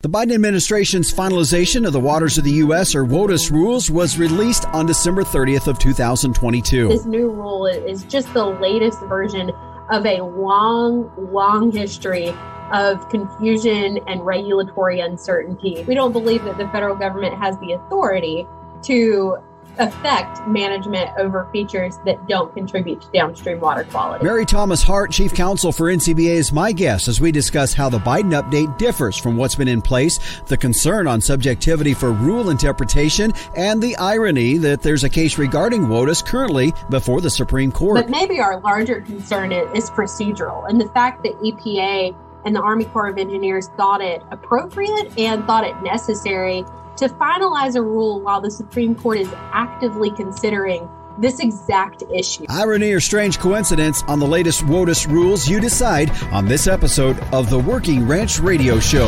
The Biden administration's finalization of the Waters of the U.S. or WOTUS rules was released on December 30th of 2022. This new rule is just the latest version of a long history of confusion and regulatory uncertainty. We don't believe that the federal government has the authority to affect management over features that don't contribute to downstream water quality. Mary-Thomas Hart, Chief Counsel for NCBA, is my guest as we discuss how the Biden update differs from what's been in place, the concern on subjectivity for rule interpretation, and the irony that there's a case regarding WOTUS currently before the Supreme Court. But maybe our larger concern is procedural, and the fact that EPA and the Army Corps of Engineers thought it appropriate and thought it necessary to finalize a rule while the Supreme Court is actively considering this exact issue. Irony or strange coincidence on the latest WOTUS rules, you decide on this episode of the Working Ranch Radio Show.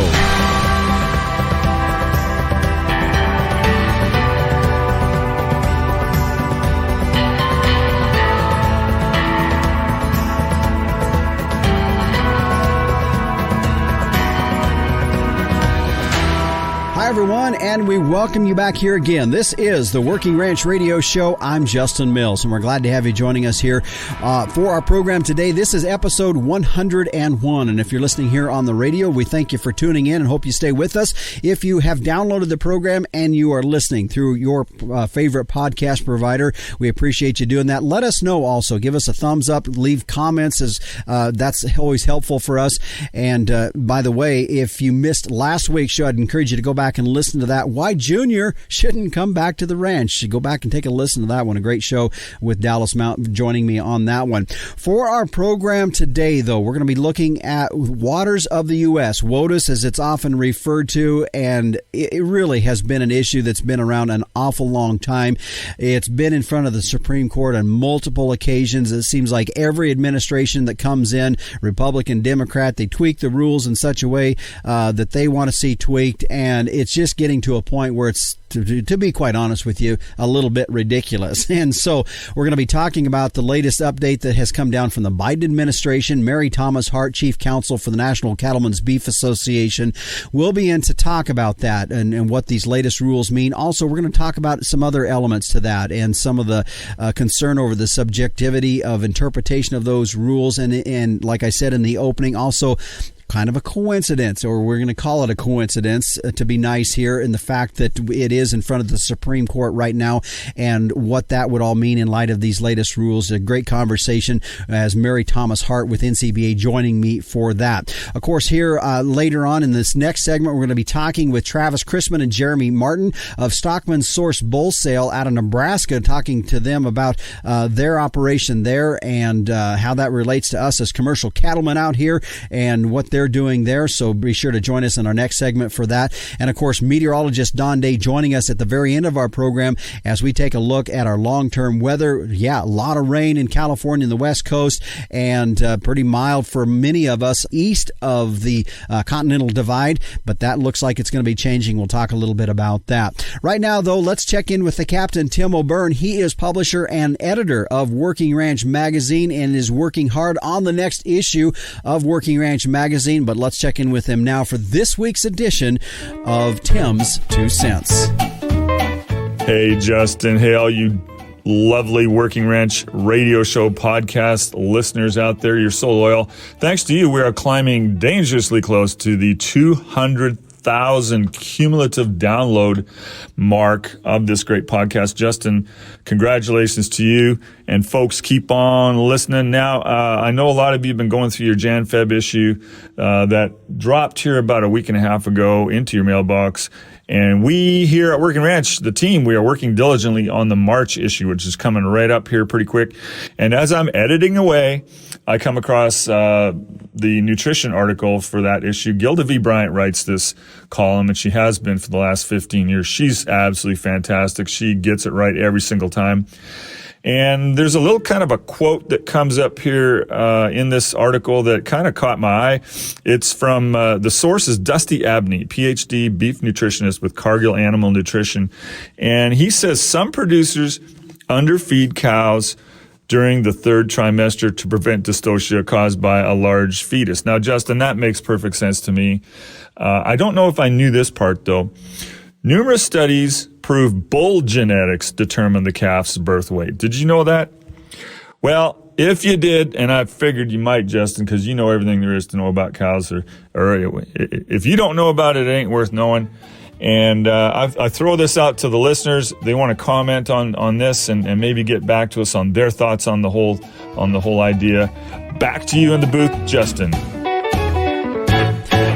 Hi, everyone, and we welcome you back here again. This is the Working Ranch Radio Show. I'm Justin Mills, and we're glad to have you joining us here for our program today. This is episode 101, and if you're listening here on the radio, we thank you for tuning in and hope you stay with us. If you have downloaded the program and you are listening through your favorite podcast provider, we appreciate you doing that. Let us know also. Give us a thumbs up, leave comments, as that's always helpful for us. And by the way, if you missed last week's show, I'd encourage you to go back and listen to that. Why Junior shouldn't come back to the ranch. Go back and take a listen to that one. A great show with Dallas Mount joining me on that one. For our program today, though, we're going to be looking at Waters of the U.S., WOTUS as it's often referred to, and it really has been an issue that's been around an awful long time. It's been in front of the Supreme Court on multiple occasions. It seems like every administration that comes in, Republican, Democrat, they tweak the rules in such a way that they want to see tweaked, and it's just getting to a point where it's, to be quite honest with you, a little bit ridiculous. And so we're going to be talking about the latest update that has come down from the Biden administration. Mary-Thomas Hart, Chief Counsel for the National Cattlemen's Beef Association, will be in to talk about that and what these latest rules mean. Also, we're going to talk about some other elements to that and some of the concern over the subjectivity of interpretation of those rules. And like I said in the opening, also kind of a coincidence, or we're going to call it a coincidence to be nice here, in the fact that it is in front of the Supreme Court right now and what that would all mean in light of these latest rules. A great conversation as Mary-Thomas Hart with NCBA joining me for that. Of course, here later on in this next segment, we're going to be talking with Travis Chrisman and Jeremy Martin of Stockmen Source Bull Sale out of Nebraska, talking to them about their operation there and how that relates to us as commercial cattlemen out here and what they're doing there. So be sure to join us in our next segment for that. And of course, meteorologist Don Day joining us at the very end of our program as we take a look at our long-term weather. Yeah, a lot of rain in California and the West Coast, and pretty mild for many of us east of the Continental Divide, but that looks like it's going to be changing. We'll talk a little bit about that. Right now, though, let's check in with the Captain, Tim O'Byrne. He is publisher and editor of Working Ranch Magazine and is working hard on the next issue of Working Ranch Magazine. But let's check in with him now for this week's edition of Tim's 2 Cents. Hey, Justin. Hey, all you lovely Working Ranch Radio Show podcast listeners out there. You're so loyal. Thanks to you, we are climbing dangerously close to the 200,000 cumulative download mark of this great podcast. Justin, congratulations to you, and folks, keep on listening. Now, I know a lot of you have been going through your Jan-Feb issue that dropped here about a week and a half ago into your mailbox. And we here at Working Ranch, the team, we are working diligently on the March issue, which is coming right up here pretty quick. And as I'm editing away, I come across the nutrition article for that issue. Gilda V. Bryant writes this column, and she has been for the last 15 years. She's absolutely fantastic. She gets it right every single time. And there's a little kind of a quote that comes up here in this article that kind of caught my eye. It's from the source is Dusty Abney, PhD beef nutritionist with Cargill Animal Nutrition. And he says some producers underfeed cows during the third trimester to prevent dystocia caused by a large fetus. Now, Justin, that makes perfect sense to me. I don't know if I knew this part, though. Numerous studies prove bull genetics determine the calf's birth weight. Did you know that? Well, if you did, and I figured you might, Justin, because you know everything there is to know about cows, or if you don't know about it, it ain't worth knowing. And I throw this out to the listeners. They want to comment on this and maybe get back to us on their thoughts on the whole idea. Back to you in the booth, Justin.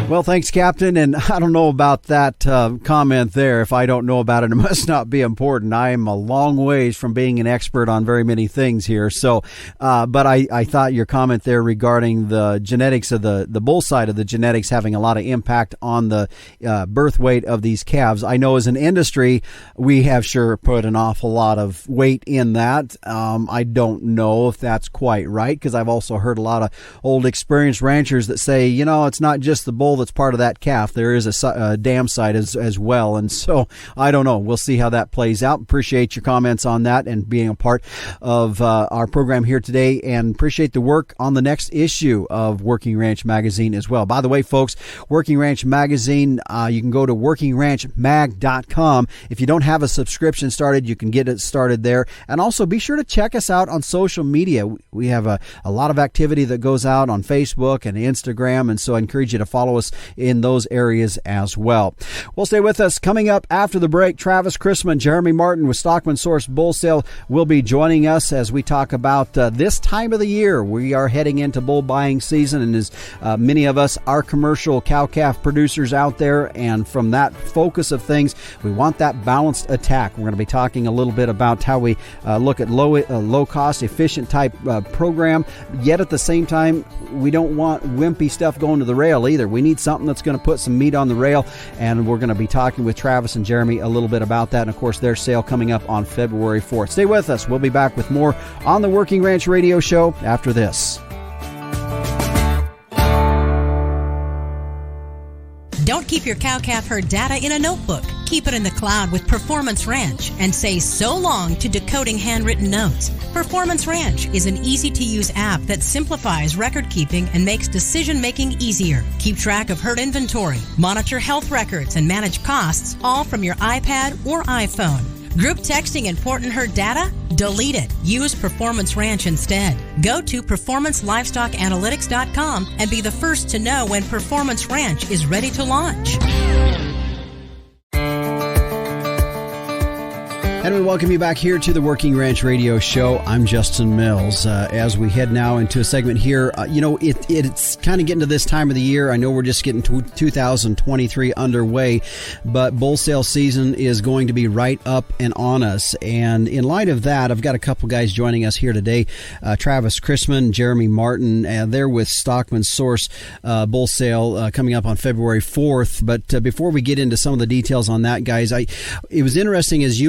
Well, thanks, Captain. And I don't know about that comment there. If I don't know about it, it must not be important. I am a long ways from being an expert on very many things here. So, but I thought your comment there regarding the genetics of the bull side of the genetics having a lot of impact on the birth weight of these calves. I know as an industry, we have sure put an awful lot of weight in that. I don't know if that's quite right, because I've also heard a lot of old experienced ranchers that say, it's not just the bull that's part of that calf. There is a dam side as well. And so I don't know. We'll see how that plays out. Appreciate your comments on that and being a part of our program here today, and appreciate the work on the next issue of Working Ranch Magazine as well. By the way, folks, Working Ranch Magazine, you can go to workingranchmag.com. If you don't have a subscription started, you can get it started there. And also be sure to check us out on social media. We have a lot of activity that goes out on Facebook and Instagram, and so I encourage you to follow us in those areas as well. Well, stay with us. Coming up after the break, Travis Chrisman, Jeremy Martin with Stockman Source Bull Sale will be joining us as we talk about this time of the year. We are heading into bull buying season, and as many of us are commercial cow-calf producers out there, and from that focus of things, we want that balanced attack. We're going to be talking a little bit about how we look at low-cost, efficient type program, yet at the same time, we don't want wimpy stuff going to the rail either. We need something that's going to put some meat on the rail, and we're going to be talking with Travis and Jeremy a little bit about that, and of course their sale coming up on February 4th. Stay with us. We'll be back with more on the Working Ranch Radio Show after this. Don't keep your cow-calf herd data in a notebook. Keep it in the cloud with Performance Ranch and say so long to decoding handwritten notes. Performance Ranch is an easy-to-use app that simplifies record-keeping and makes decision-making easier. Keep track of herd inventory, monitor health records, and manage costs, all from your iPad or iPhone. Group texting important herd data? Delete it. Use Performance Ranch instead. Go to performancelivestockanalytics.com and be the first to know when Performance Ranch is ready to launch. And we welcome you back here to the Working Ranch Radio Show. I'm Justin Mills. As we head now into a segment here, it's kind of getting to this time of the year. I know we're just getting 2023 underway, but bull sale season is going to be right up and on us. And in light of that, I've got a couple guys joining us here today. Travis Chrisman, Jeremy Martin, they're with Stockman Source Bull Sale coming up on February 4th. But before we get into some of the details on that, guys, it was interesting as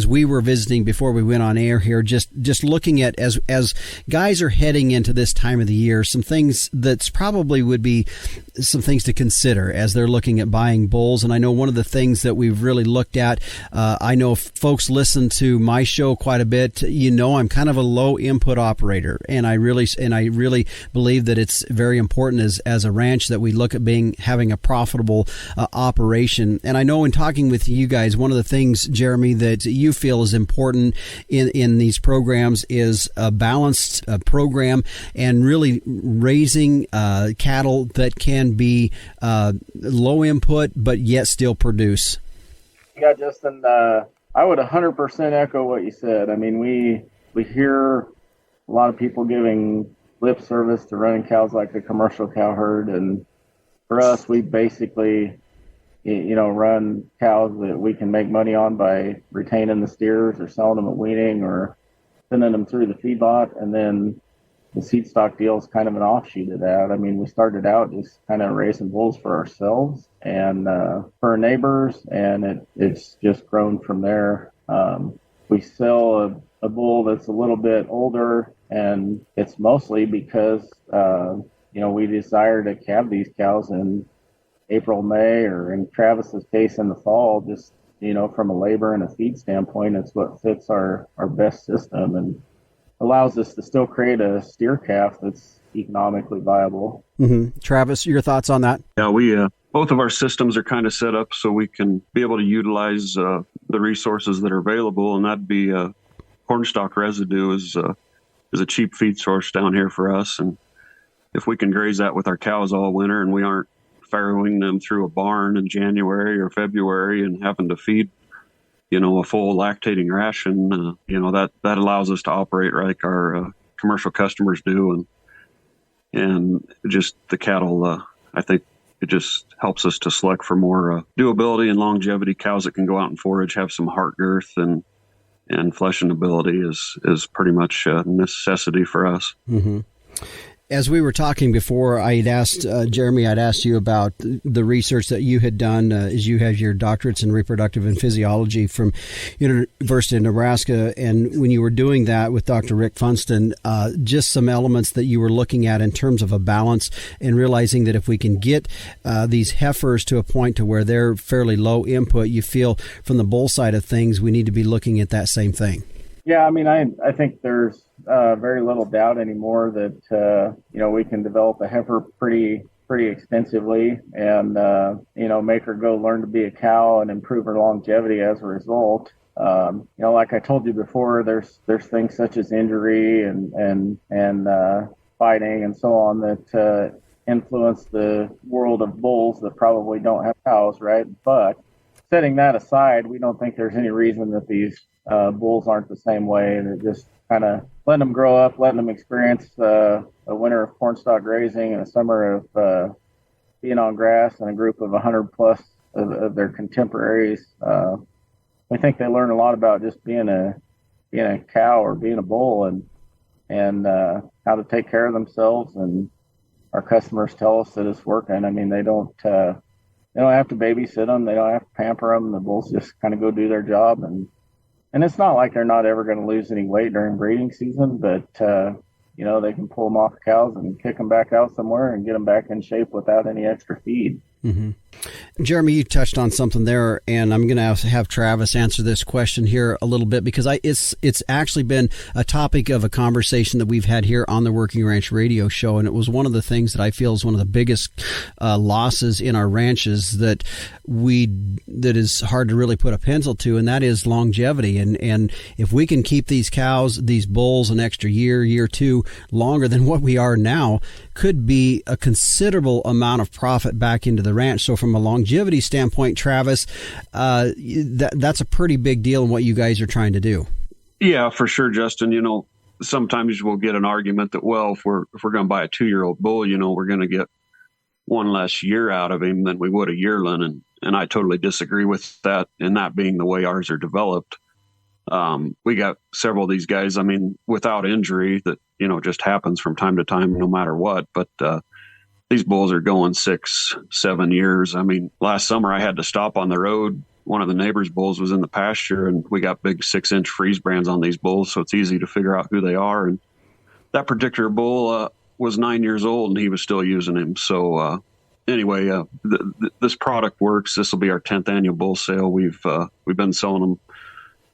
we were visiting before we went on air here, just looking at as guys are heading into this time of the year, some things that's probably would be some things to consider as they're looking at buying bulls. And I know one of the things that we've really looked at, I know if folks listen to my show quite a bit, I'm kind of a low input operator, and I really believe that it's very important as a ranch that we look at having a profitable operation. And I know in talking with you guys, one of the things, Jeremy, that you feel is important in these programs is a balanced program, and really raising cattle that can be low input but yet still produce. Yeah, Justin, I would 100% echo what you said. I mean, we hear a lot of people giving lip service to running cows like a commercial cow herd, and for us, we basically run cows that we can make money on by retaining the steers or selling them at weaning or sending them through the feedlot. And then the seed stock deal is kind of an offshoot of that. I mean, we started out just kind of raising bulls for ourselves and for our neighbors, and it's just grown from there. We sell a bull that's a little bit older, and it's mostly because, we desire to calve these cows in April, May, or in Travis's case in the fall, just, from a labor and a feed standpoint, it's what fits our best system. And allows us to still create a steer calf that's economically viable. Mm-hmm. Travis, your thoughts on that? Yeah, we both of our systems are kind of set up so we can be able to utilize the resources that are available, and that'd be cornstalk residue is a cheap feed source down here for us, and if we can graze that with our cows all winter and we aren't farrowing them through a barn in January or February and having to feed, a full lactating ration, that allows us to operate like our commercial customers do, and just the cattle, I think it just helps us to select for more doability and longevity. Cows that can go out and forage, have some heart girth and fleshing ability is pretty much a necessity for us. Mm-hmm. As we were talking before, I had asked Jeremy, I'd asked you about the research that you had done as you have your doctorates in reproductive and physiology from University of Nebraska. And when you were doing that with Dr. Rick Funston, just some elements that you were looking at in terms of a balance and realizing that if we can get these heifers to a point to where they're fairly low input, you feel from the bull side of things, we need to be looking at that same thing. Yeah, I mean, I think there's very little doubt anymore that we can develop a heifer pretty extensively, and make her go learn to be a cow and improve her longevity as a result. Like I told you before, there's things such as injury and fighting and so on that influence the world of bulls that probably don't have cows, right? But setting that aside, we don't think there's any reason that these bulls aren't the same way, and just kind of letting them grow up, letting them experience a winter of cornstalk grazing and a summer of being on grass and a group of 100 plus of their contemporaries. We think they learn a lot about just being a cow or being a bull and how to take care of themselves. And our customers tell us that it's working. I mean, they don't have to babysit them. They don't have to pamper them. The bulls just kind of go do their job. And it's not like they're not ever going to lose any weight during breeding season, but, they can pull them off the cows and kick them back out somewhere and get them back in shape without any extra feed. Mm-hmm. Jeremy, you touched on something there, and I'm going to have Travis answer this question here a little bit because it's actually been a topic of a conversation that we've had here on the Working Ranch Radio Show, and it was one of the things that I feel is one of the biggest losses in our ranches that is hard to really put a pencil to, and that is longevity. And if we can keep these cows, these bulls, an extra year, two longer than what we are now, could be a considerable amount of profit back into the ranch. So from a longevity standpoint, Travis, that's a pretty big deal in what you guys are trying to do. Yeah, for sure, Justin. Sometimes we'll get an argument that, well, if we're going to buy a 2-year-old bull, we're going to get one less year out of him than we would a yearling. And I totally disagree with that, and that being the way ours are developed. We got several of these guys, I mean, without injury that, just happens from time to time, no matter what. But these bulls are going 6-7 years. I mean, last summer I had to stop on the road. One of the neighbor's bulls was in the pasture, and we got big 6-inch freeze brands on these bulls, so it's easy to figure out who they are. And that particular bull was 9 years old, and he was still using him. So anyway, this product works. This will be our 10th annual bull sale. We've been selling them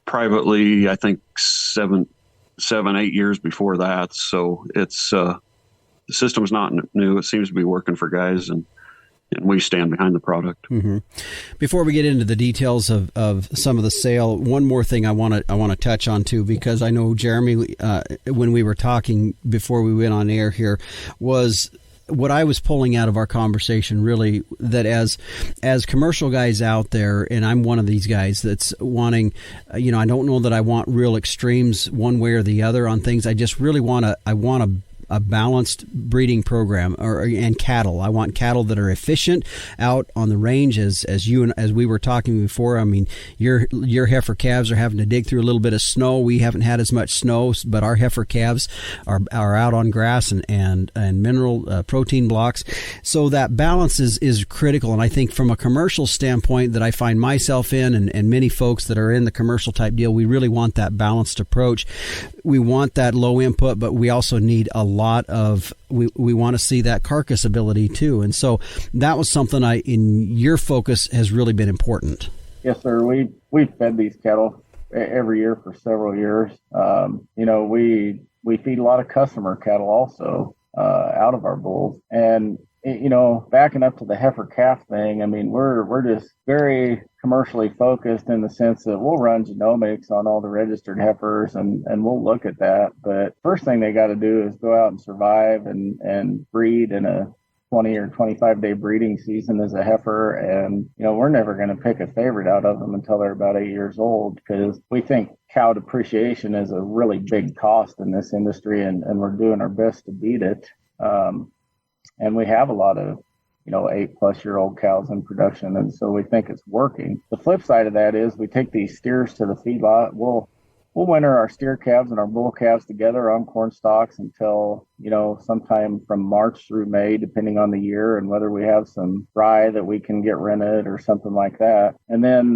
privately, I think 7-8 years before that. So it's the system's not new. It seems to be working for guys, and we stand behind the product. Mm-hmm. Before we get into the details of some of the sale, one more thing I want to touch on too, because I know Jeremy, when we were talking before we went on air here, was what I was pulling out of our conversation, really, that as commercial guys out there, and I'm one of these guys that's wanting, I don't know that I want real extremes one way or the other on things. I just really want a balanced breeding program and cattle. I want cattle that are efficient out on the range, as we were talking before. I mean, your heifer calves are having to dig through a little bit of snow. We haven't had as much snow, but our heifer calves are out on grass and mineral protein blocks. So that balance is critical. And I think from a commercial standpoint that I find myself in, and many folks that are in the commercial type deal, we really want that balanced approach. We want that low input, but we also need a lot of, we want to see that carcass ability too. And so that was something in your focus has really been important. Yes, sir. We've fed these cattle every year for several years. We we feed a lot of customer cattle also out of our bulls. And backing up to the heifer calf thing, I mean, we're just very commercially focused in the sense that we'll run genomics on all the registered heifers and we'll look at that. But first thing they got to do is go out and survive and breed in a 20 or 25 day breeding season as a heifer. And, we're never going to pick a favorite out of them until they're about 8 years old, because we think cow depreciation is a really big cost in this industry, and we're doing our best to beat it. And we have a lot of, 8-plus-year-old cows in production, and so we think it's working. The flip side of that is we take these steers to the feedlot. We'll winter our steer calves and our bull calves together on corn stalks until, sometime from March through May, depending on the year and whether we have some rye that we can get rented or something like that. And then,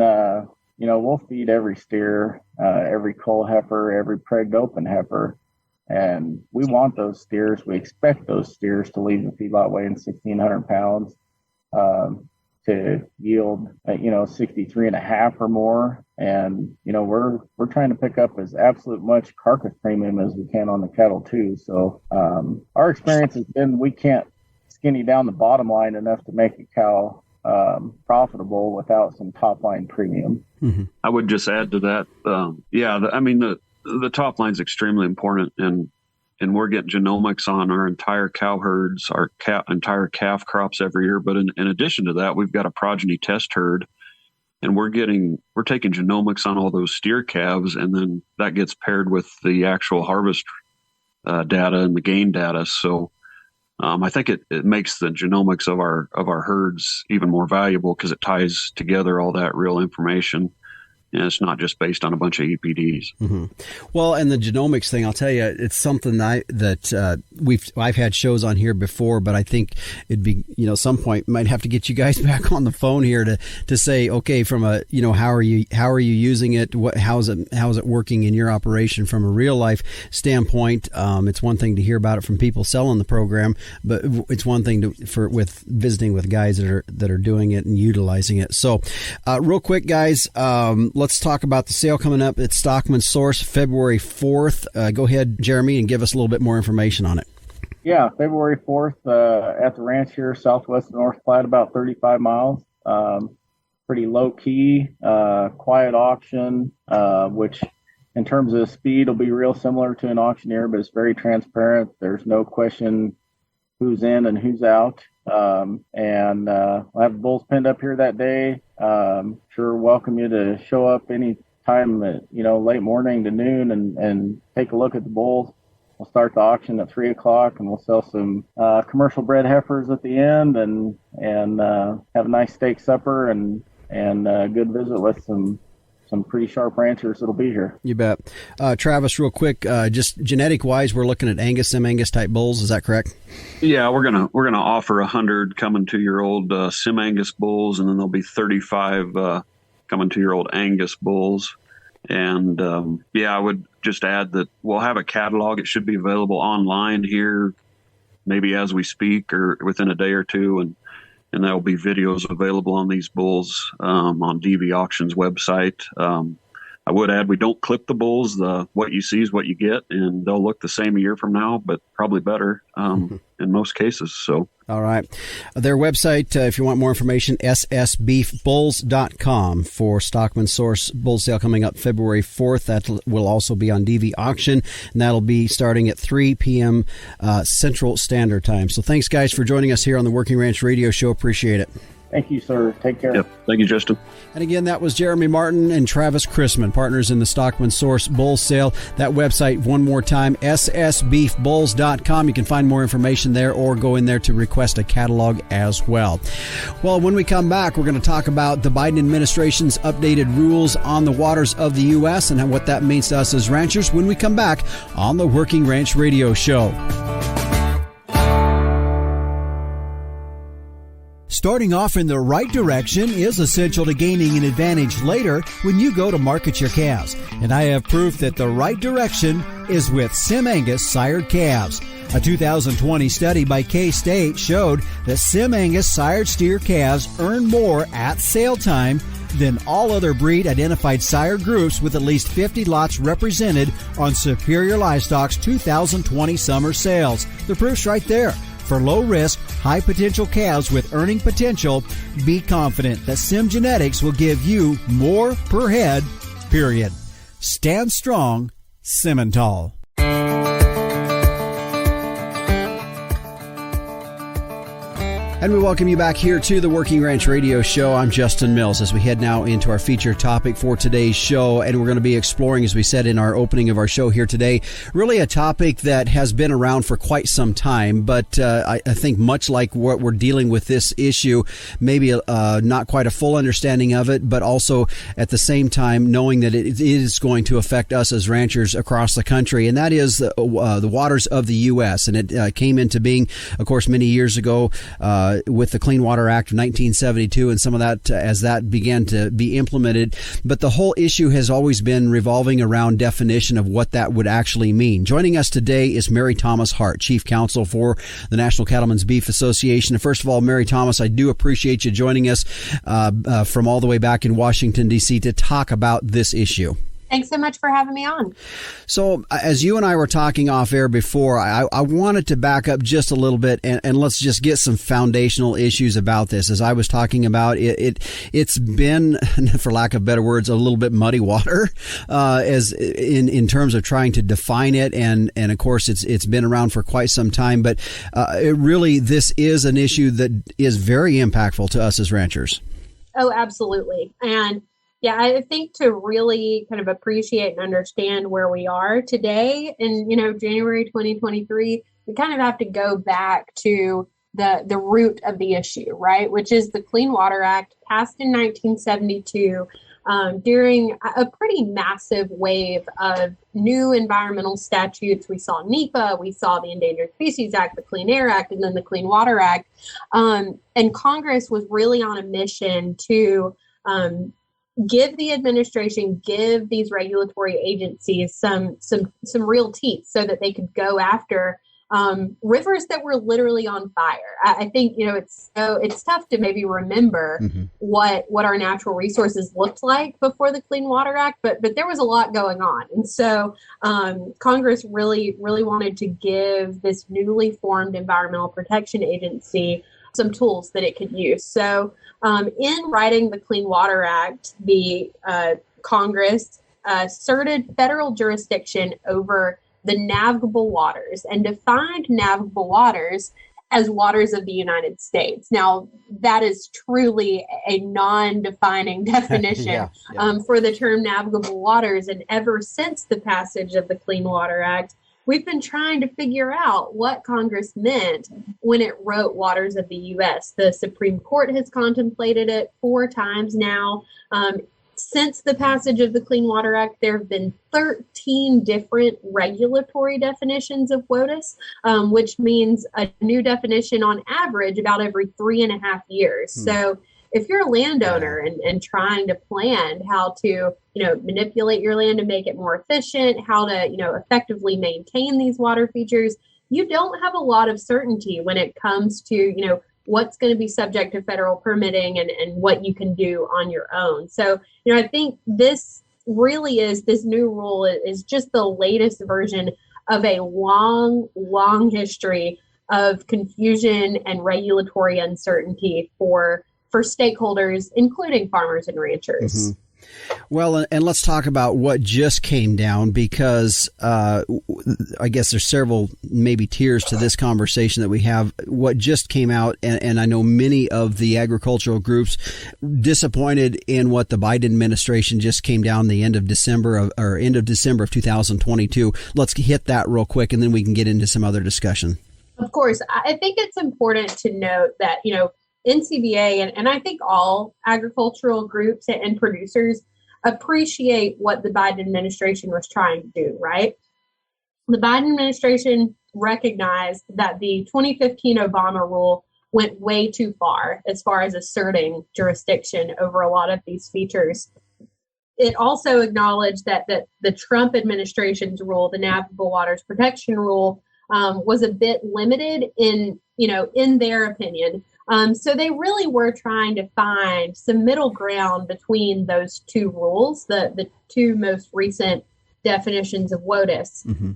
we'll feed every steer, every cull heifer, every pregged open heifer. And we want those steers. We expect those steers to leave the feedlot weighing 1,600 pounds to yield, 63 and a half or more. And, we're trying to pick up as absolute much carcass premium as we can on the cattle too. So our experience has been we can't skinny down the bottom line enough to make a cow profitable without some top line premium. Mm-hmm. I would just add to that. The top line is extremely important, and we're getting genomics on our entire cow herds, our entire calf crops every year. But in addition to that, we've got a progeny test herd, and we're taking genomics on all those steer calves, and then that gets paired with the actual harvest data and the gain data. So I think it makes the genomics of our herds even more valuable, because it ties together all that real information. And it's not just based on a bunch of EPDs. Mm-hmm. Well, and the genomics thing, I'll tell you, it's something I've had shows on here before, but I think it'd be, some point might have to get you guys back on the phone here to say, okay, from a, how are you using it? How's it working in your operation from a real life standpoint? It's one thing to hear about it from people selling the program, but it's one thing with visiting with guys that are doing it and utilizing it. So, real quick, guys, let's talk about the sale coming up at Stockman Source, February 4th. Go ahead, Jeremy, and give us a little bit more information on it. Yeah, February 4th at the ranch here, southwest of North Platte, about 35 miles. Pretty low-key, quiet auction, which in terms of speed will be real similar to an auctioneer, but it's very transparent. There's no question who's in and who's out. We'll have the bulls pinned up here that day. Sure welcome you to show up any time at, late morning to noon and take a look at the bulls. We'll start the auction at 3:00 and we'll sell some commercial bred heifers at the end and have a nice steak supper and a good visit with some pretty sharp ranchers that'll be here. You bet. Travis, real quick, just genetic wise, we're looking at Angus, Sim Angus type bulls. Is that correct? Yeah, we're gonna offer 100 coming 2-year-old Sim Angus bulls, and then there'll be 35 coming 2-year-old Angus bulls. And I would just add that we'll have a catalog. It should be available online here, maybe as we speak or within a day or two, and there'll be videos available on these bulls on DV Auctions website. I would add we don't clip the bulls. What you see is what you get, and they'll look the same a year from now, but probably better in most cases. So, all right. Their website, if you want more information, ssbeefbulls.com for Stockman Source Bull Sale coming up February 4th. That will also be on DV Auction, and that'll be starting at 3 p.m. Central Standard Time. So thanks, guys, for joining us here on the Working Ranch Radio Show. Appreciate it. Thank you, sir. Take care. Yep. Thank you, Justin. And again, that was Jeremy Martin and Travis Chrisman, partners in the Stockman Source Bull Sale. That website, one more time, ssbeefbulls.com. You can find more information there or go in there to request a catalog as well. Well, when we come back, we're going to talk about the Biden administration's updated rules on the waters of the U.S. and what that means to us as ranchers when we come back on the Working Ranch Radio Show. Starting off in the right direction is essential to gaining an advantage later when you go to market your calves. And I have proof that the right direction is with Sim Angus sired calves. A 2020 study by K-State showed that Sim Angus sired steer calves earn more at sale time than all other breed identified sire groups with at least 50 lots represented on Superior Livestock's 2020 summer sales. The proof's right there. For low risk, high potential calves with earning potential, be confident that Sim Genetics will give you more per head, period. Stand strong, Simmental. And we welcome you back here to the Working Ranch Radio Show. I'm Justin Mills as we head now into our featured topic for today's show. And we're going to be exploring, as we said in our opening of our show here today, really a topic that has been around for quite some time. But I think much like what we're dealing with this issue, maybe not quite a full understanding of it, but also at the same time knowing that it is going to affect us as ranchers across the country. And that is the waters of the U.S. And it came into being, of course, many years ago, with the Clean Water Act of 1972 and some of that as that began to be implemented. But the whole issue has always been revolving around definition of what that would actually mean. Joining us today is Mary-Thomas Hart, Chief Counsel for the National Cattlemen's Beef Association. And first of all, Mary-Thomas, I do appreciate you joining us from all the way back in Washington, D.C. to talk about this issue. Thanks so much for having me on. So as you and I were talking off air before, I wanted to back up just a little bit and let's just get some foundational issues about this. As I was talking about, it's been, for lack of better words, a little bit muddy water as in terms of trying to define it. And of course, it's been around for quite some time. But this is an issue that is very impactful to us as ranchers. Oh, absolutely. And yeah, I think to really kind of appreciate and understand where we are today in, January 2023, we kind of have to go back to the root of the issue, right? Which is the Clean Water Act passed in 1972 during a pretty massive wave of new environmental statutes. We saw NEPA, we saw the Endangered Species Act, the Clean Air Act, and then the Clean Water Act. And Congress was really on a mission to give the administration, give these regulatory agencies some real teeth so that they could go after rivers that were literally on fire. I think, it's tough to maybe remember what our natural resources looked like before the Clean Water Act, but there was a lot going on. And so Congress really wanted to give this newly formed Environmental Protection Agency some tools that it could use. So in writing the Clean Water Act, the Congress asserted federal jurisdiction over the navigable waters and defined navigable waters as waters of the United States. Now, that is truly a non-defining definition for the term navigable waters. And ever since the passage of the Clean Water Act, we've been trying to figure out what Congress meant when it wrote waters of the U.S. The Supreme Court has contemplated it 4 times now. Since the passage of the Clean Water Act, there have been 13 different regulatory definitions of WOTUS, which means a new definition on average about every 3.5 years. So if you're a landowner and trying to plan how to, manipulate your land to make it more efficient, how to, effectively maintain these water features, you don't have a lot of certainty when it comes to, what's going to be subject to federal permitting and what you can do on your own. So, I think this new rule is just the latest version of a long history of confusion and regulatory uncertainty for stakeholders, including farmers and ranchers. Well, and let's talk about what just came down, because I guess there's several maybe tiers to this conversation that we have. What just came out, and I know many of the agricultural groups disappointed in what the Biden administration just came down the end of December of 2022. Let's hit that real quick, and then we can get into some other discussion. Of course, I think it's important to note that, NCBA and I think all agricultural groups and producers appreciate what the Biden administration was trying to do, right? The Biden administration recognized that the 2015 Obama rule went way too far as asserting jurisdiction over a lot of these features. It also acknowledged that the Trump administration's rule, the Navigable Waters Protection Rule, was a bit limited in their opinion, So they really were trying to find some middle ground between those two rules, the two most recent definitions of WOTUS. Mm-hmm.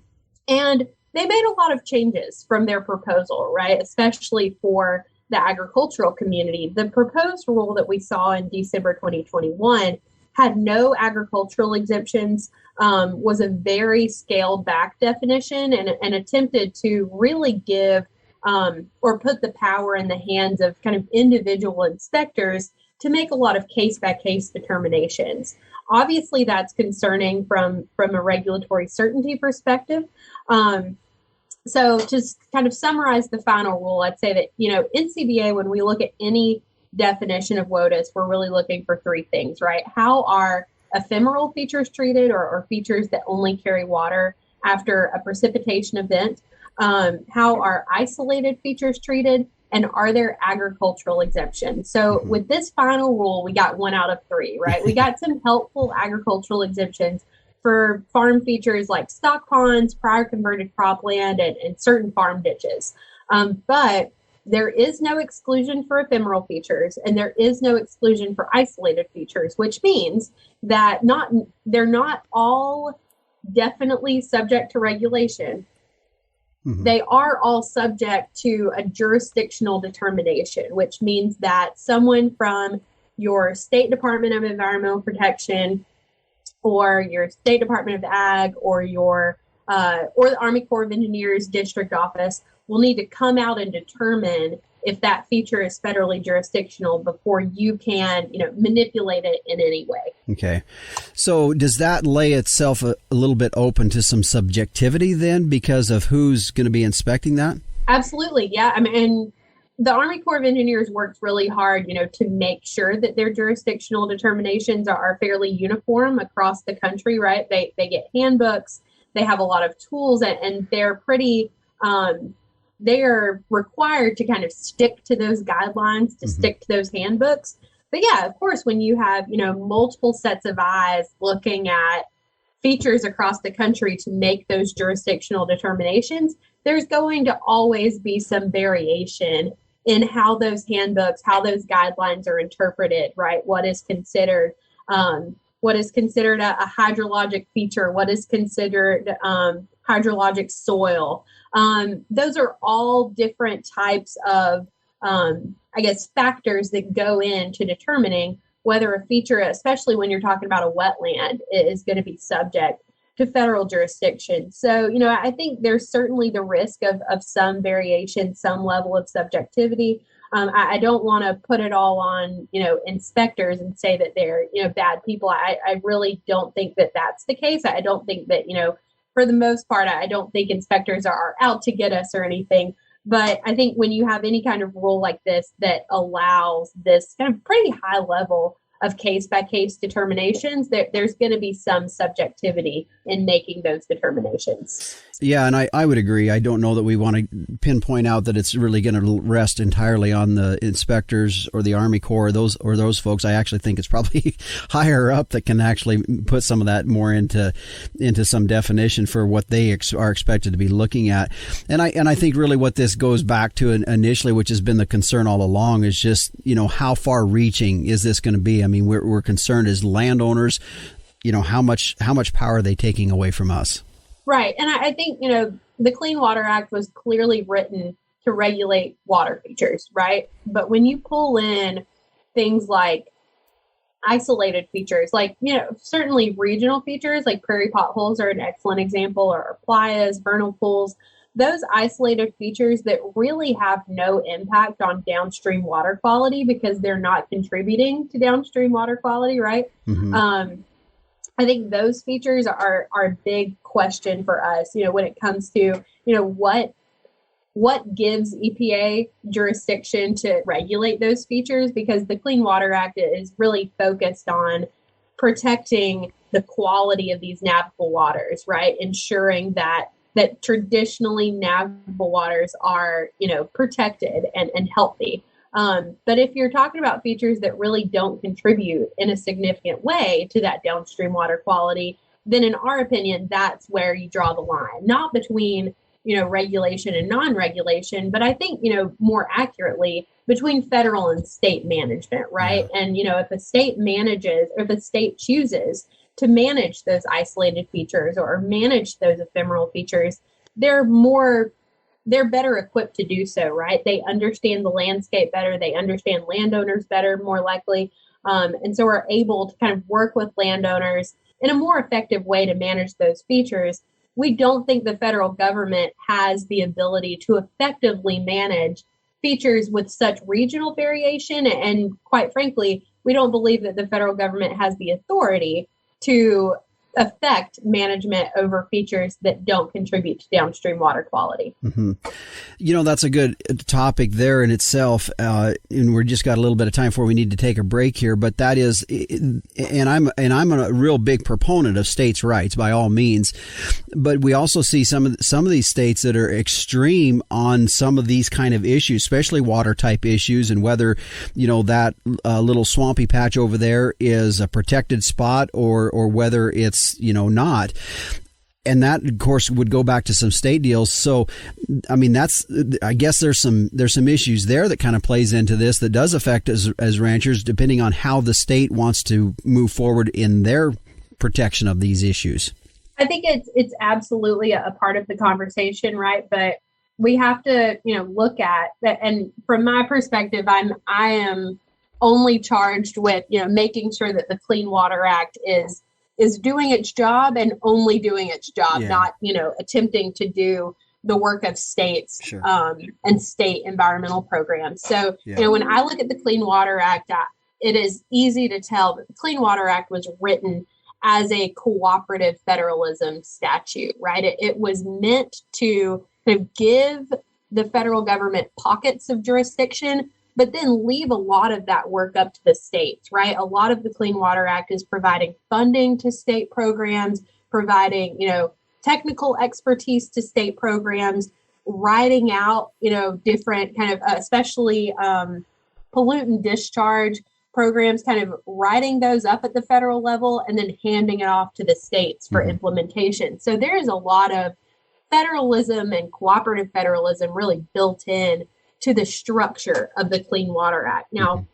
And they made a lot of changes from their proposal, right? Especially for the agricultural community. The proposed rule that we saw in December 2021 had no agricultural exemptions, was a very scaled back definition, and attempted to really give or put the power in the hands of kind of individual inspectors to make a lot of case-by-case determinations. Obviously, that's concerning from a regulatory certainty perspective. So just kind of summarize the final rule, I'd say that, NCBA, when we look at any definition of WOTUS, we're really looking for three things, right? How are ephemeral features treated, or features that only carry water after a precipitation event? How are isolated features treated? And are there agricultural exemptions? So with this final rule, we got 1 out of 3, right? We got some helpful agricultural exemptions for farm features like stock ponds, prior converted cropland, and certain farm ditches. But there is no exclusion for ephemeral features, and there is no exclusion for isolated features, which means that they're not all definitely subject to regulation. Mm-hmm. They are all subject to a jurisdictional determination, which means that someone from your State Department of Environmental Protection, or your State Department of Ag, or your or the Army Corps of Engineers district office will need to come out and determine if that feature is federally jurisdictional before you can, manipulate it in any way. Okay. So does that lay itself a little bit open to some subjectivity then, because of who's going to be inspecting that? Absolutely. Yeah. I mean, and the Army Corps of Engineers works really hard, to make sure that their jurisdictional determinations are fairly uniform across the country, right? They get handbooks, they have a lot of tools, and they're pretty, they are required to kind of stick to those guidelines, to stick to those handbooks. But yeah, of course, when you have, multiple sets of eyes looking at features across the country to make those jurisdictional determinations, there's going to always be some variation in how those handbooks, how those guidelines are interpreted, right? What is considered a hydrologic feature? What is considered hydrologic soil? Those are all different types of, factors that go into determining whether a feature, especially when you're talking about a wetland, is going to be subject to federal jurisdiction. So, I think there's certainly the risk of some variation, some level of subjectivity. I don't want to put it all on, inspectors and say that they're, bad people. I really don't think that that's the case. I don't think that, for the most part, I don't think inspectors are out to get us or anything. But I think when you have any kind of rule like this that allows this kind of pretty high level of case-by-case determinations, there's going to be some subjectivity in making those determinations. Yeah, and I would agree. I don't know that we want to pinpoint out that it's really going to rest entirely on the inspectors or the Army Corps or those folks. I actually think it's probably higher up that can actually put some of that more into some definition for what they are expected to be looking at. And I think really what this goes back to initially, which has been the concern all along, is just, how far reaching is this going to be? I mean, we're concerned as landowners, how much power are they taking away from us? Right. And I think, the Clean Water Act was clearly written to regulate water features, right? But when you pull in things like isolated features, like, certainly regional features like prairie potholes are an excellent example, or playas, vernal pools, those isolated features that really have no impact on downstream water quality because they're not contributing to downstream water quality, right? Mm-hmm. I think those features are a big question for us, when it comes to, what gives EPA jurisdiction to regulate those features, because the Clean Water Act is really focused on protecting the quality of these navigable waters, right? Ensuring that traditionally navigable waters are, protected and healthy. But if you're talking about features that really don't contribute in a significant way to that downstream water quality, then in our opinion, that's where you draw the line, not between, regulation and non-regulation, but I think, more accurately, between federal and state management, right? Yeah. And, if a state manages, or if a state chooses to manage those isolated features or manage those ephemeral features, they're better equipped to do so, right? They understand the landscape better. They understand landowners better, more likely. And so are able to kind of work with landowners in a more effective way to manage those features. We don't think the federal government has the ability to effectively manage features with such regional variation. And quite frankly, we don't believe that the federal government has the authority to affect management over features that don't contribute to downstream water quality. Mm-hmm. That's a good topic there in itself. And we're just got a little bit of time before we need to take a break here. But that is, and I'm a real big proponent of states' rights by all means. But we also see some of these states that are extreme on some of these kind of issues, especially water type issues, and whether that little swampy patch over there is a protected spot or whether it's not. And that, of course, would go back to some state deals. So, I guess there's some issues there that kind of plays into this that does affect us as ranchers, depending on how the state wants to move forward in their protection of these issues. I think it's absolutely a part of the conversation, right? But we have to, look at that. And from my perspective, I am only charged with, making sure that the Clean Water Act is doing its job and only doing its job, not, attempting to do the work of states. Sure. And state environmental programs. So, when I look at the Clean Water Act, it is easy to tell that the Clean Water Act was written as a cooperative federalism statute, right? It was meant to kind of give the federal government pockets of jurisdiction, but then leave a lot of that work up to the states, right? A lot of the Clean Water Act is providing funding to state programs, providing, technical expertise to state programs, writing out, different kind of, especially pollutant discharge programs, kind of writing those up at the federal level and then handing it off to the states for implementation. So there is a lot of federalism and cooperative federalism really built in to the structure of the Clean Water Act. Now,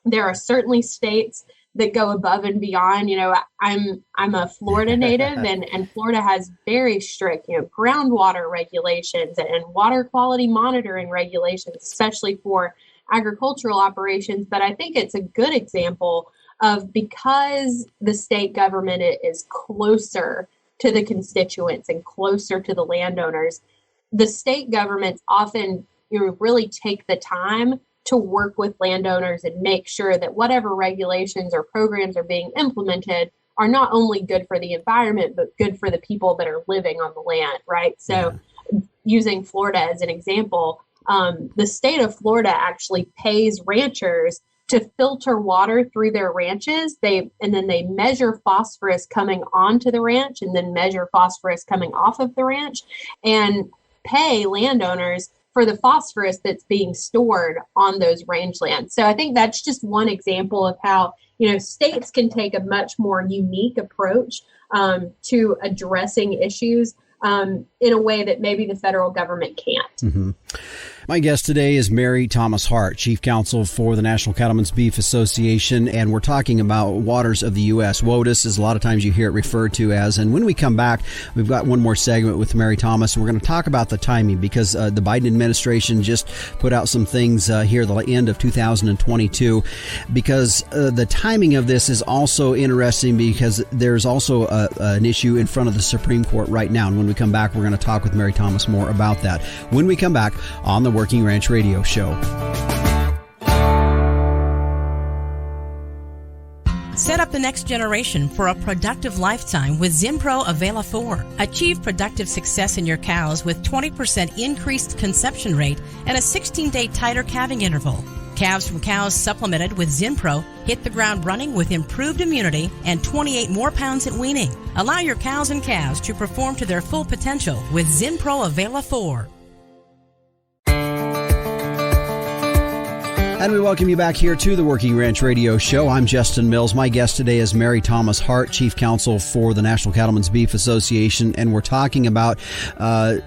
there are certainly states that go above and beyond. I'm a Florida native, and Florida has very strict, groundwater regulations and water quality monitoring regulations, especially for agricultural operations. But I think it's a good example of, because the state government is closer to the constituents and closer to the landowners, the state governments often really take the time to work with landowners and make sure that whatever regulations or programs are being implemented are not only good for the environment, but good for the people that are living on the land, right? So using Florida as an example, the state of Florida actually pays ranchers to filter water through their ranches. And then they measure phosphorus coming onto the ranch and then measure phosphorus coming off of the ranch and pay landowners for the phosphorus that's being stored on those rangelands. So I think that's just one example of how, states can take a much more unique approach to addressing issues in a way that maybe the federal government can't. Mm-hmm. My guest today is Mary-Thomas Hart, Chief Counsel for the National Cattlemen's Beef Association, and we're talking about waters of the U.S. WOTUS is a lot of times you hear it referred to as. And when we come back, we've got one more segment with Mary-Thomas, and we're going to talk about the timing, because the Biden administration just put out some things here at the end of 2022, because the timing of this is also interesting, because there's also an issue in front of the Supreme Court right now. And when we come back, we're going to talk with Mary-Thomas more about that when we come back on the Working Ranch Radio Show. Set up the next generation for a productive lifetime with Zinpro Avela 4. Achieve productive success in your cows with 20% increased conception rate and a 16-day tighter calving interval. Calves from cows supplemented with Zinpro hit the ground running with improved immunity and 28 more pounds at weaning. Allow your cows and calves to perform to their full potential with Zinpro Avela 4. And we welcome you back here to the Working Ranch Radio Show. I'm Justin Mills. My guest today is Mary-Thomas Hart, Chief Counsel for the National Cattlemen's Beef Association. And we're talking about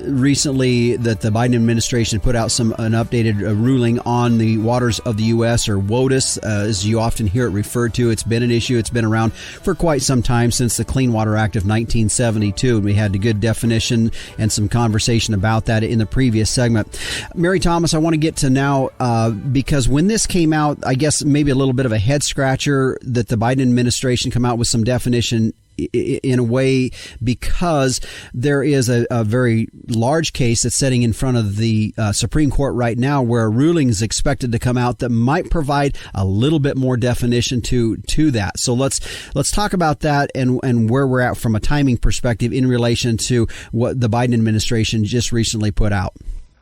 recently that the Biden administration put out an updated ruling on the waters of the U.S., or WOTUS, as you often hear it referred to. It's been an issue. It's been around for quite some time, since the Clean Water Act of 1972. And we had a good definition and some conversation about that in the previous segment. Mary-Thomas, I want to get to now because when this came out, I guess maybe a little bit of a head scratcher that the Biden administration come out with some definition in a way, because there is a very large case that's sitting in front of the Supreme Court right now, where a ruling is expected to come out that might provide a little bit more definition to that. So let's talk about that and where we're at from a timing perspective in relation to what the Biden administration just recently put out.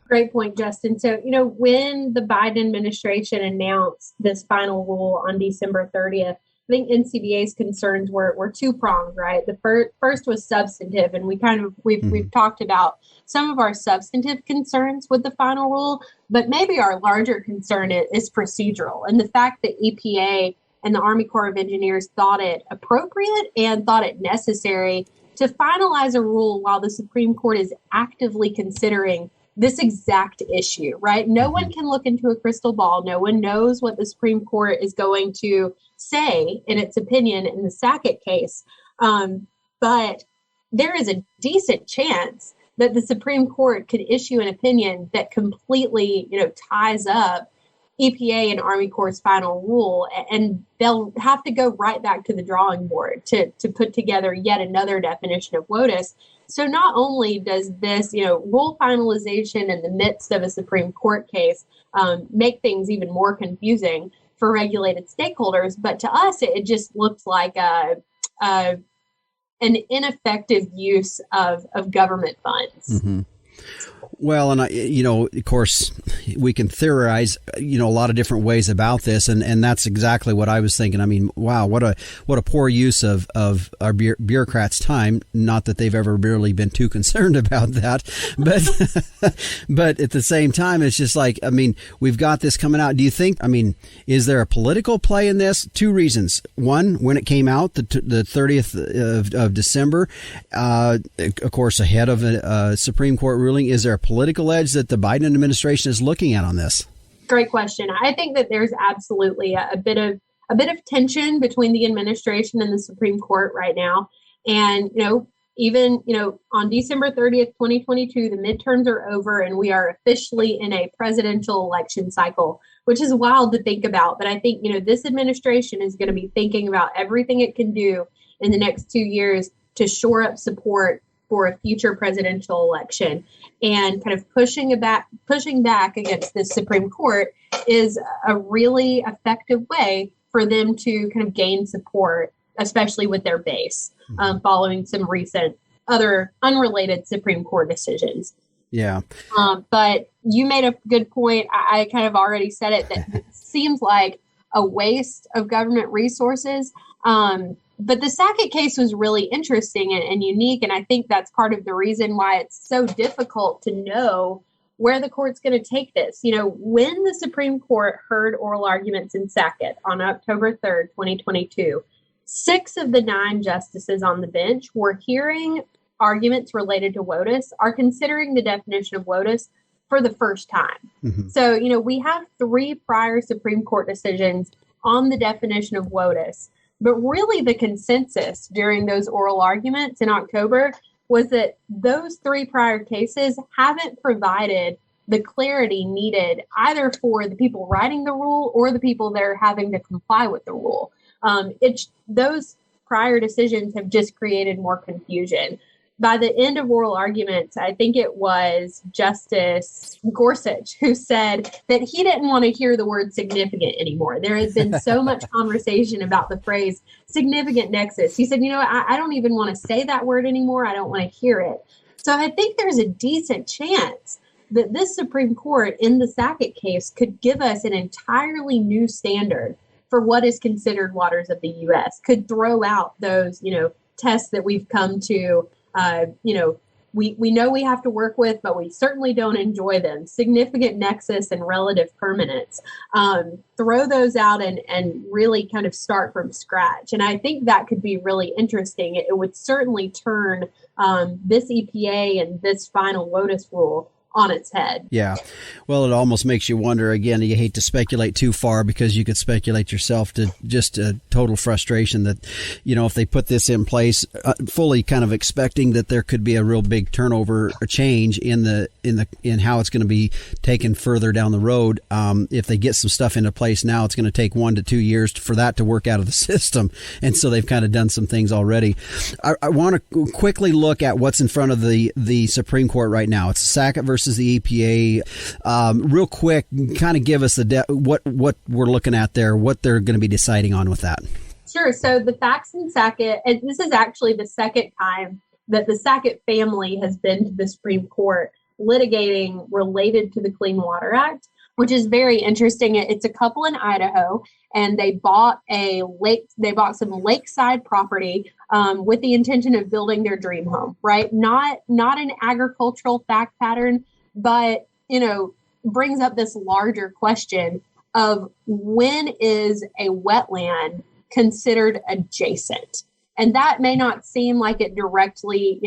Great point, Justin. So, when the Biden administration announced this final rule on December 30th, I think NCBA's concerns were two-pronged, right? The first was substantive, and we've talked about some of our substantive concerns with the final rule, but maybe our larger concern is procedural, and the fact that EPA and the Army Corps of Engineers thought it appropriate and thought it necessary to finalize a rule while the Supreme Court is actively considering this exact issue, right? No one can look into a crystal ball. No one knows what the Supreme Court is going to say in its opinion in the Sackett case. But there is a decent chance that the Supreme Court could issue an opinion that completely, ties up EPA and Army Corps' final rule, and they'll have to go right back to the drawing board to put together yet another definition of WOTUS. So not only does this, rule finalization in the midst of a Supreme Court case make things even more confusing for regulated stakeholders, but to us, it just looks like an ineffective use of government funds. Mm-hmm. Well, and of course, we can theorize, a lot of different ways about this, and that's exactly what I was thinking. I mean, wow, what a poor use of our bureaucrats' time. Not that they've ever really been too concerned about that, but at the same time, it's just like, I mean, we've got this coming out. Do you think? I mean, is there a political play in this? Two reasons. One, when it came out, the 30th of December, of course, ahead of a Supreme Court ruling, is there a political edge that the Biden administration is looking at on this? Great question. I think that there's absolutely a bit of tension between the administration and the Supreme Court right now. And, even, on December 30th, 2022, the midterms are over and we are officially in a presidential election cycle, which is wild to think about. But I think, this administration is going to be thinking about everything it can do in the next 2 years to shore up support for a future presidential election, and kind of pushing back against the Supreme Court is a really effective way for them to kind of gain support, especially with their base, following some recent other unrelated Supreme Court decisions. Yeah. But you made a good point. I kind of already said it, that it seems like a waste of government resources. But the Sackett case was really interesting and unique, and I think that's part of the reason why it's so difficult to know where the court's going to take this. When the Supreme Court heard oral arguments in Sackett on October 3rd, 2022, 6 of the 9 justices on the bench were hearing arguments related to WOTUS, are considering the definition of WOTUS for the first time. Mm-hmm. So, we have 3 prior Supreme Court decisions on the definition of WOTUS. But really, the consensus during those oral arguments in October was that those 3 prior cases haven't provided the clarity needed either for the people writing the rule or the people that are having to comply with the rule. Those prior decisions have just created more confusion. By the end of oral arguments, I think it was Justice Gorsuch who said that he didn't want to hear the word significant anymore. There has been so much conversation about the phrase significant nexus. He said, I don't even want to say that word anymore. I don't want to hear it. So I think there's a decent chance that this Supreme Court in the Sackett case could give us an entirely new standard for what is considered waters of the U.S., could throw out those, tests that we've come to we know we have to work with, but we certainly don't enjoy them. Significant nexus and relative permanence. Throw those out and really kind of start from scratch. And I think that could be really interesting. It would certainly turn this EPA and this final WOTUS rule on its head. Yeah. Well, it almost makes you wonder, again, you hate to speculate too far because you could speculate yourself to just a total frustration that, if they put this in place, fully kind of expecting that there could be a real big turnover or change in how it's going to be taken further down the road. If they get some stuff into place now, it's going to take 1 to 2 years for that to work out of the system. And so they've kind of done some things already. I want to quickly look at what's in front of the Supreme Court right now. It's Sackett versus the EPA. Real quick, kind of give us what we're looking at there, what they're going to be deciding on with that. Sure. So the facts in Sackett, and this is actually the second time that the Sackett family has been to the Supreme Court litigating related to the Clean Water Act, which is very interesting. It's a couple in Idaho, and they bought some lakeside property with the intention of building their dream home, right? Not an agricultural fact pattern, but, brings up this larger question of when is a wetland considered adjacent? And that may not seem like it directly,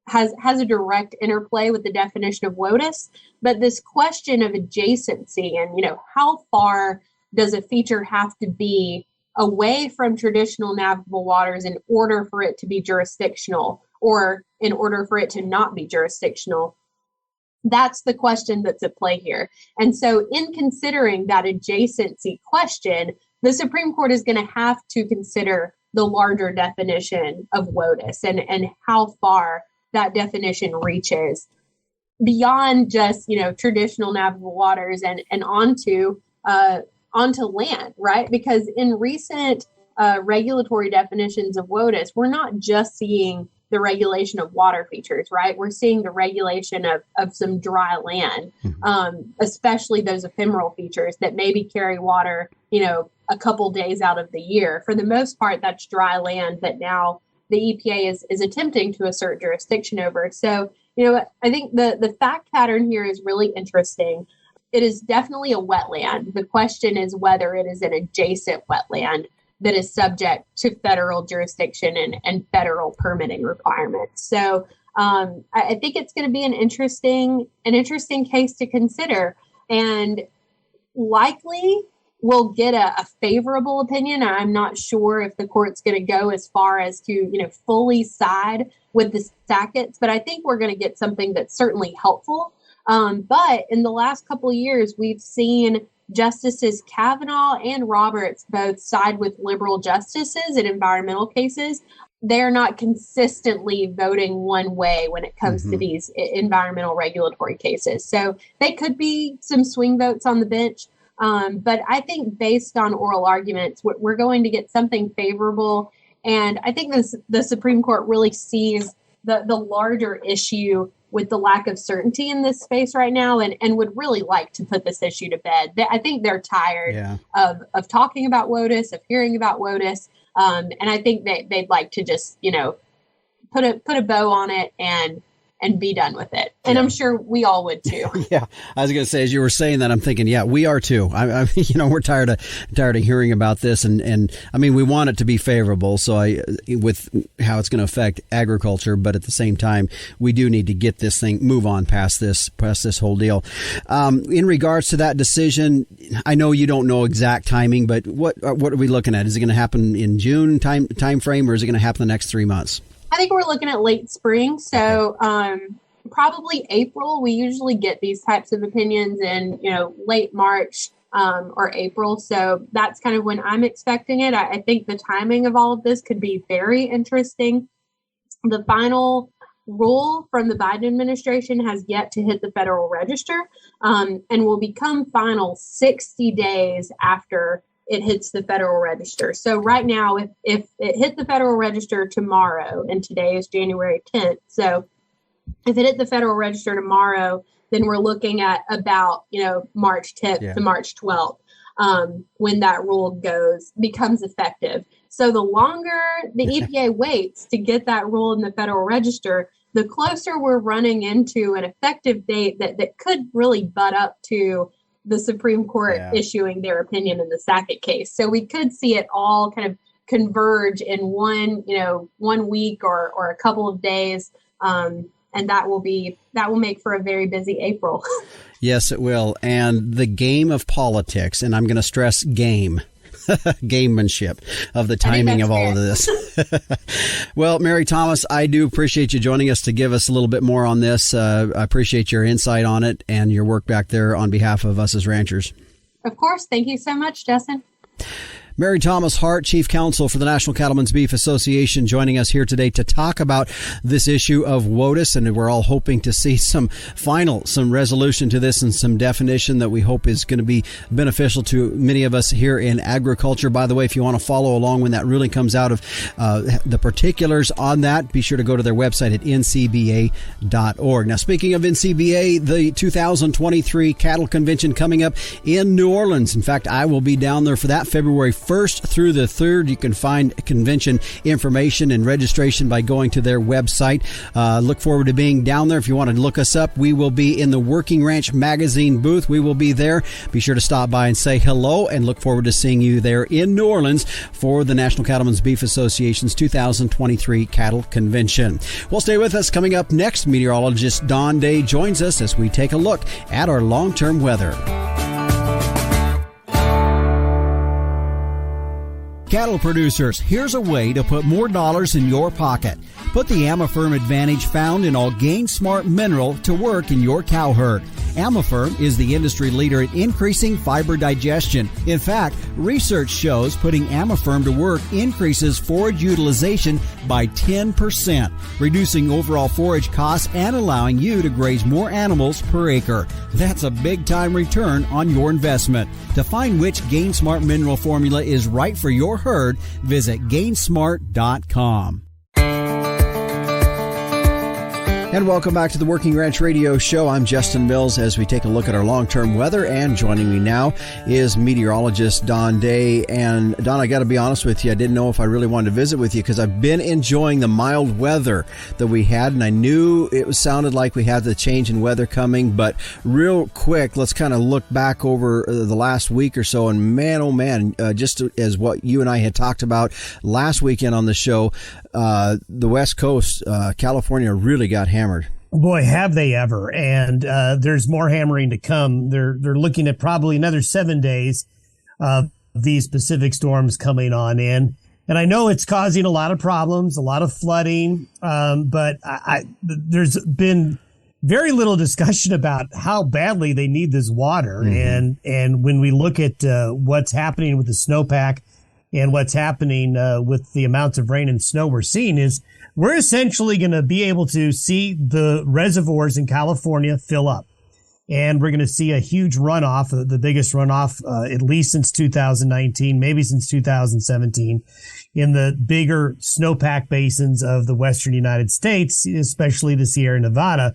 has a direct interplay with the definition of WOTUS, but this question of adjacency and, how far does a feature have to be away from traditional navigable waters in order for it to be jurisdictional or in order for it to not be jurisdictional? That's the question that's at play here. And so in considering that adjacency question, the Supreme Court is going to have to consider the larger definition of WOTUS and how far that definition reaches beyond just, traditional navigable waters and onto land, right? Because in recent regulatory definitions of WOTUS, we're not just seeing the regulation of water features, right? We're seeing the regulation of some dry land, especially those ephemeral features that maybe carry water, a couple days out of the year. For the most part, that's dry land that now the EPA is attempting to assert jurisdiction over. So, I think the fact pattern here is really interesting. It is definitely a wetland. The question is whether it is an adjacent wetland that is subject to federal jurisdiction and federal permitting requirements. So I think it's going to be an interesting case to consider, and likely we'll get a favorable opinion. I'm not sure if the court's going to go as far as to fully side with the Sacketts, but I think we're going to get something that's certainly helpful. But in the last couple of years, we've seen Justices Kavanaugh and Roberts both side with liberal justices in environmental cases. They're not consistently voting one way when it comes to these environmental regulatory cases. So they could be some swing votes on the bench. But I think based on oral arguments, we're going to get something favorable. And I think the Supreme Court really sees the larger issue with the lack of certainty in this space right now and would really like to put this issue to bed. I think they're tired of talking about WOTUS, of hearing about WOTUS. And I think they'd like to just, put a bow on it and be done with it. And I'm sure we all would too. Yeah. I was going to say, as you were saying that, I'm thinking, yeah, we are too. We're tired of hearing about this. And I mean, we want it to be favorable. So with how it's going to affect agriculture, but at the same time, we do need to get this thing, move on past this whole deal. In regards to that decision, I know you don't know exact timing, but what are we looking at? Is it going to happen in June time frame, or is it going to happen the next 3 months? I think we're looking at late spring. So probably April. We usually get these types of opinions in, late March or April. So that's kind of when I'm expecting it. I think the timing of all of this could be very interesting. The final rule from the Biden administration has yet to hit the Federal Register and will become final 60 days after it hits the Federal Register. So right now, if it hit the Federal Register tomorrow, and today is January 10th, so if it hit the Federal Register tomorrow, then we're looking at about, March 10th to March 12th when that rule becomes effective. So the longer the EPA waits to get that rule in the Federal Register, the closer we're running into an effective date that could really butt up to the Supreme Court issuing their opinion in the Sackett case. So we could see it all kind of converge in one week or a couple of days. And that will make for a very busy April. Yes, it will. And the game of politics, and I'm going to stress game, gamemanship of the timing of all of this. Well, Mary-Thomas, I do appreciate you joining us to give us a little bit more on this. I appreciate your insight on it and your work back there on behalf of us as ranchers. Of course. Thank you so much, Justin. Mary-Thomas Hart, Chief Counsel for the National Cattlemen's Beef Association, joining us here today to talk about this issue of WOTUS, and we're all hoping to see some resolution to this and some definition that we hope is going to be beneficial to many of us here in agriculture. By the way, if you want to follow along when that really comes out of the particulars on that, be sure to go to their website at ncba.org. Now, speaking of NCBA, the 2023 Cattle Convention coming up in New Orleans. In fact, I will be down there for that February 1st through the 3rd. You can find convention information and registration by going to their website. Look forward to being down there. If you want to look us up, we will be in the Working Ranch magazine booth. We will be there. Be sure to stop by and say hello, and look forward to seeing you there in New Orleans for the National Cattlemen's Beef Association's 2023 Cattle Convention. Well, stay with us. Coming up next, meteorologist Don Day joins us as we take a look at our long-term weather. Cattle producers, here's a way to put more dollars in your pocket. Put the Amafirm advantage found in all Gain Smart mineral to work in your cow herd. Amafirm is the industry leader in increasing fiber digestion. In fact, research shows putting Amafirm to work increases forage utilization by 10%, reducing overall forage costs and allowing you to graze more animals per acre. That's a big-time return on your investment. To find which Gain Smart mineral formula is right for your herd, visit gainsmart.com. And welcome back to the Working Ranch Radio Show. I'm Justin Mills as we take a look at our long-term weather. And joining me now is meteorologist Don Day. And Don, I got to be honest with you, I didn't know if I really wanted to visit with you because I've been enjoying the mild weather that we had. And I knew it sounded like we had the change in weather coming. But real quick, let's kind of look back over the last week or so. And man, oh man, just as what you and I had talked about last weekend on the show, the West Coast, California really got hammered. Boy, have they ever. And there's more hammering to come. They're looking at probably another 7 days of these Pacific storms coming on in. And I know it's causing a lot of problems, a lot of flooding, but there's been very little discussion about how badly they need this water. Mm-hmm. And when we look at what's happening with the snowpack and what's happening with the amounts of rain and snow we're seeing is we're essentially going to be able to see the reservoirs in California fill up. And we're going to see a huge runoff, the biggest runoff at least since 2019, maybe since 2017, in the bigger snowpack basins of the western United States, especially the Sierra Nevada.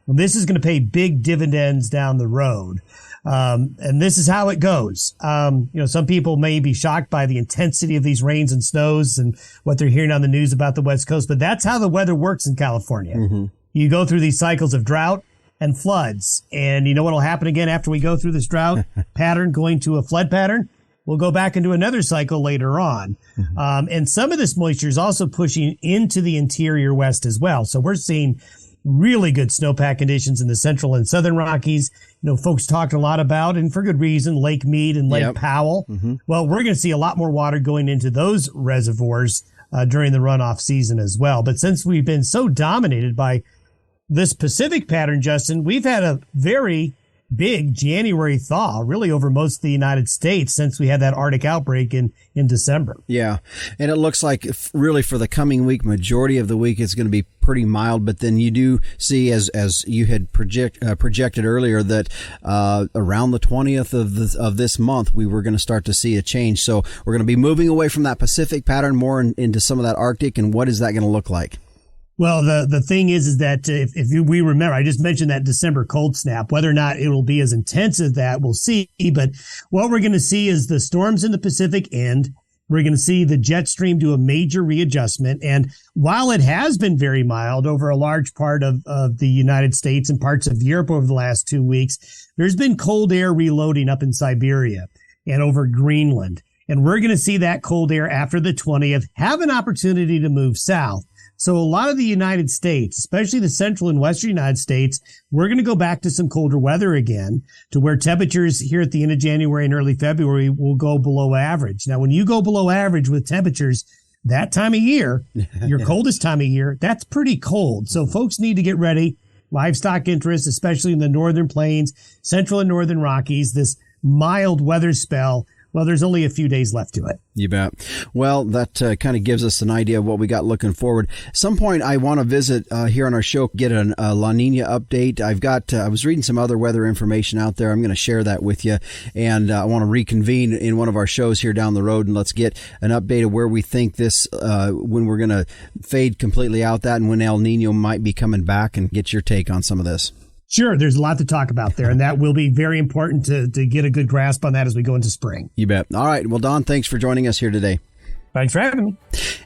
This is going to pay big dividends down the road. And this is how it goes. Some people may be shocked by the intensity of these rains and snows and what they're hearing on the news about the West Coast, but that's how the weather works in California. Mm-hmm. You go through these cycles of drought and floods. And you know what will happen again after we go through this drought pattern going to a flood pattern? We'll go back into another cycle later on. Mm-hmm. And some of this moisture is also pushing into the interior West as well. So we're seeing really good snowpack conditions in the central and southern Rockies. Folks talked a lot about, and for good reason, Lake Mead and Lake Powell. Mm-hmm. Well, we're going to see a lot more water going into those reservoirs during the runoff season as well. But since we've been so dominated by this Pacific pattern, Justin, we've had a very big January thaw really over most of the United States since we had that Arctic outbreak in December. Yeah. And it looks like really for the coming week, majority of the week is going to be pretty mild. But then you do see, as you had projected earlier, that around the 20th of this month, we were going to start to see a change. So we're going to be moving away from that Pacific pattern more into some of that Arctic. And what is that going to look like? Well, the thing is that if we remember, I just mentioned that December cold snap. Whether or not it will be as intense as that, we'll see. But what we're going to see is the storms in the Pacific end. We're going to see the jet stream do a major readjustment. And while it has been very mild over a large part of the United States and parts of Europe over the last 2 weeks, there's been cold air reloading up in Siberia and over Greenland. And we're going to see that cold air after the 20th have an opportunity to move south. So a lot of the United States, especially the central and western United States, we're going to go back to some colder weather again, to where temperatures here at the end of January and early February will go below average. Now, when you go below average with temperatures that time of year, your coldest time of year, that's pretty cold. So folks need to get ready. Livestock interests, especially in the northern plains, central and northern Rockies, this mild weather spell. Well, there's only a few days left to it. You bet. Well, that kind of gives us an idea of what we got looking forward. Some point I want to visit here on our show, get a La Nina update. I was reading some other weather information out there. I'm going to share that with you. And I want to reconvene in one of our shows here down the road, and let's get an update of where we think this, when we're going to fade completely out that and when El Nino might be coming back, and get your take on some of this. Sure, there's a lot to talk about there, and that will be very important to get a good grasp on that as we go into spring. You bet. All right. Well, Don, thanks for joining us here today. Thanks for having me.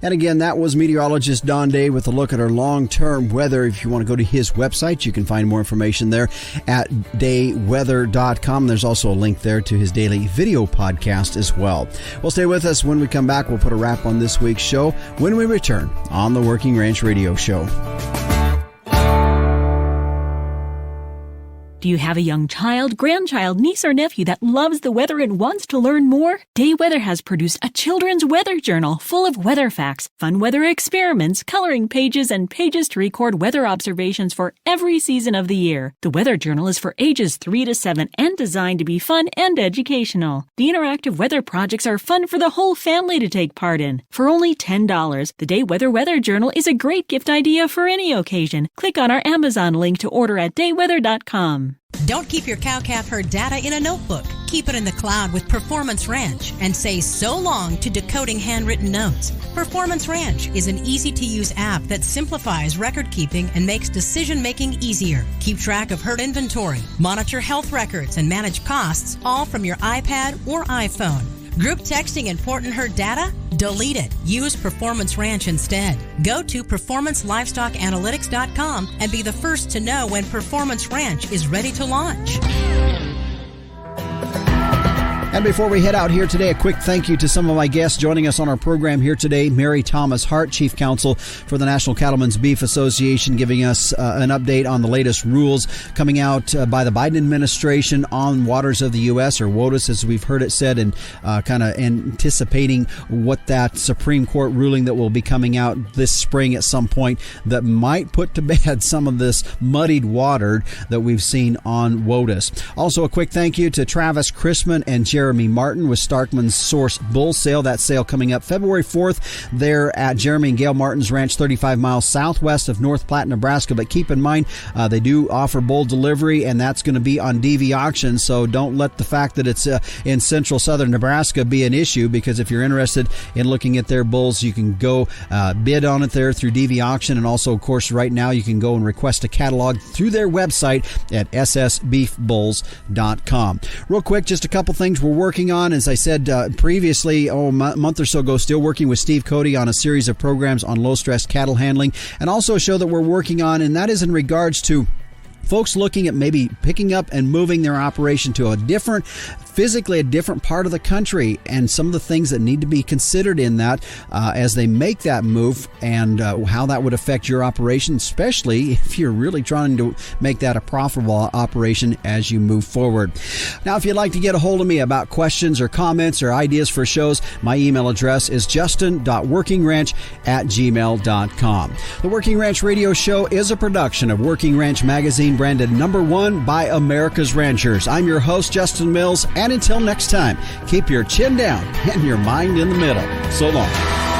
And again, that was meteorologist Don Day with a look at our long-term weather. If you want to go to his website, you can find more information there at dayweather.com. There's also a link there to his daily video podcast as well. Well, stay with us. When we come back, we'll put a wrap on this week's show when we return on the Working Ranch Radio Show. Do you have a young child, grandchild, niece, or nephew that loves the weather and wants to learn more? Day Weather has produced a children's weather journal full of weather facts, fun weather experiments, coloring pages, and pages to record weather observations for every season of the year. The weather journal is for ages 3 to 7 and designed to be fun and educational. The interactive weather projects are fun for the whole family to take part in. For only $10, the Day Weather Journal is a great gift idea for any occasion. Click on our Amazon link to order at dayweather.com. Don't keep your cow-calf herd data in a notebook. Keep it in the cloud with Performance Ranch and say so long to decoding handwritten notes. Performance Ranch is an easy-to-use app that simplifies record-keeping and makes decision-making easier. Keep track of herd inventory, monitor health records, and manage costs, all from your iPad or iPhone. Group texting important herd data? Delete it. Use Performance Ranch instead. Go to performancelivestockanalytics.com and be the first to know when Performance Ranch is ready to launch. And before we head out here today, a quick thank you to some of my guests joining us on our program here today. Mary-Thomas Hart, Chief Counsel for the National Cattlemen's Beef Association, giving us an update on the latest rules coming out by the Biden administration on waters of the U.S., or WOTUS, as we've heard it said, and kind of anticipating what that Supreme Court ruling that will be coming out this spring at some point that might put to bed some of this muddied water that we've seen on WOTUS. Also, a quick thank you to Travis Chrisman and Jeremy Martin with Stockmen's Source Bull Sale. That sale coming up February 4th there at Jeremy and Gail Martin's ranch, 35 miles southwest of North Platte, Nebraska. But keep in mind, they do offer bull delivery, and that's going to be on DV auction. So don't let the fact that it's in central southern Nebraska be an issue, because if you're interested in looking at their bulls, you can go bid on it there through DV auction. And also, of course, right now you can go and request a catalog through their website at ssbeefbulls.com. Real quick, just a couple things we're working on. As I said previously, a month or so ago, still working with Steve Cody on a series of programs on low-stress cattle handling, and also a show that we're working on, and that is in regards to folks looking at maybe picking up and moving their operation to physically a different part of the country, and some of the things that need to be considered in that as they make that move, and how that would affect your operation, especially if you're really trying to make that a profitable operation as you move forward. Now, if you'd like to get a hold of me about questions or comments or ideas for shows, my email address is justin.workingranch@gmail.com. The Working Ranch Radio Show is a production of Working Ranch Magazine, branded #1 by America's Ranchers. I'm your host, Justin Mills, and until next time, keep your chin down and your mind in the middle. So long.